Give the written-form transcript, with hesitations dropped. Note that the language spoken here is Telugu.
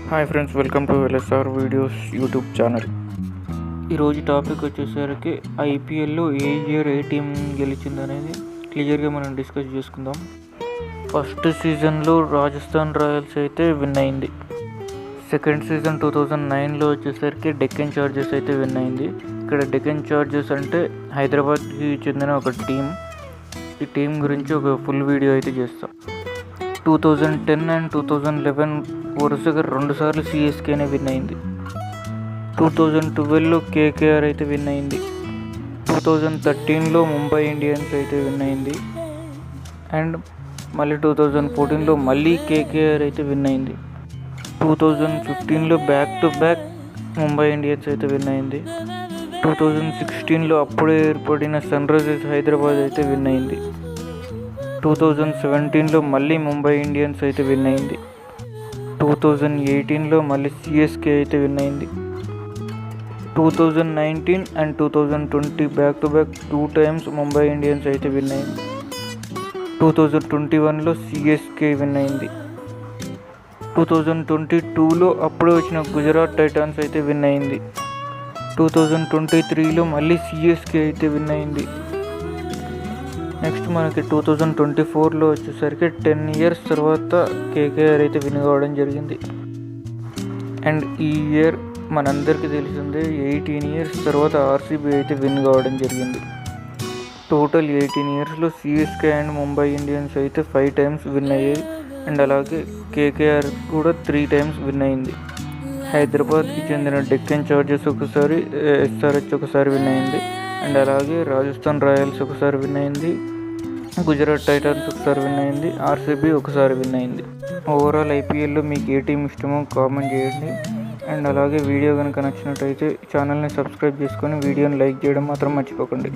Hi friends, welcome to LSR videos YouTube channel. ఈరోజు టాపిక్ వచ్చేసరికి ఐపీఎల్లో ఏ ఇయర్ ఏ టీం గెలిచిందనేది క్లియర్గా మనం డిస్కస్ చేసుకుందాం. ఫస్ట్ సీజన్లో రాజస్థాన్ రాయల్స్ అయితే విన్ అయింది. సెకండ్ సీజన్ 2009లో వచ్చేసరికి డెక్కన్ చార్జర్స్ అయితే విన్ అయింది. ఇక్కడ డెక్కన్ చార్జర్స్ అంటే హైదరాబాద్కి చెందిన ఒక టీం. ఈ టీం గురించి ఒక ఫుల్ వీడియో అయితే చేస్తాం. 2010 అండ్ 2011 వరుసగా 2 సార్లు సిఎస్కేనే విన్ అయింది. 2012లో కేకేఆర్ అయితే విన్ అయింది. 2013లో ముంబై ఇండియన్స్ అయితే విన్ అయింది. అండ్ మళ్ళీ 2014లో మళ్ళీ కేకేఆర్ అయితే విన్ అయింది. 2015లో back to back Mumbai Indians అయితే విన్ అయింది. 2016లో అప్పుడే ఏర్పడిన సన్ రైజర్స్ హైదరాబాద్ అయితే విన్ అయింది. 2017లో మళ్ళీ ముంబై ఇండియన్స్ అయితే విన్ అయింది. 2018లో మళ్ళీ సిఎస్కే అయితే విన్ అయింది. 2019 and 2020 back to back 2 times Mumbai Indians అయితే విన్ అయింది. 2021లో సిఎస్కే విన్ అయింది. 2022లో అప్పుడే వచ్చిన గుజరాత్ టైటాన్స్ అయితే విన్ అయింది. 2023లో మళ్ళీ సిఎస్కే అయితే విన్ అయింది. నెక్స్ట్ మనకి 2024లో వచ్చేసరికి 10 ఇయర్స్ తర్వాత కేకేఆర్ అయితే విన్ కావడం జరిగింది. అండ్ ఈ ఇయర్ మనందరికీ తెలిసిందే 18 ఇయర్స్ తర్వాత ఆర్సీబీ అయితే విన్ కావడం జరిగింది. టోటల్ 18 ఇయర్స్లో సిఎస్కే అండ్ ముంబై ఇండియన్స్ అయితే 5 టైమ్స్ విన్ అయ్యాయి. అండ్ అలాగే కేకేఆర్ కూడా 3 టైమ్స్ విన్ అయింది. హైదరాబాద్కి చెందిన డెక్కన్ చార్జర్స్ ఒకసారి, ఎస్ఆర్హెచ్ ఒకసారి విన్ అయింది. అండ్ అలాగే రాజస్థాన్ రాయల్స్ ఒకసారి విన్ అయింది. గుజరాత్ టైటాన్స్ ఒకసారి విన్ అయింది. ఆర్సీబీ ఒకసారి విన్ అయింది. ఓవరాల్ ఐపీఎల్లో మీకు ఏ టీం ఇష్టమో కామెంట్ చేయండి. అండ్ అలాగే వీడియో కనుక నచ్చినట్టయితే ఛానల్ని సబ్స్క్రైబ్ చేసుకొని వీడియోని లైక్ చేయడం మాత్రం మర్చిపోకండి.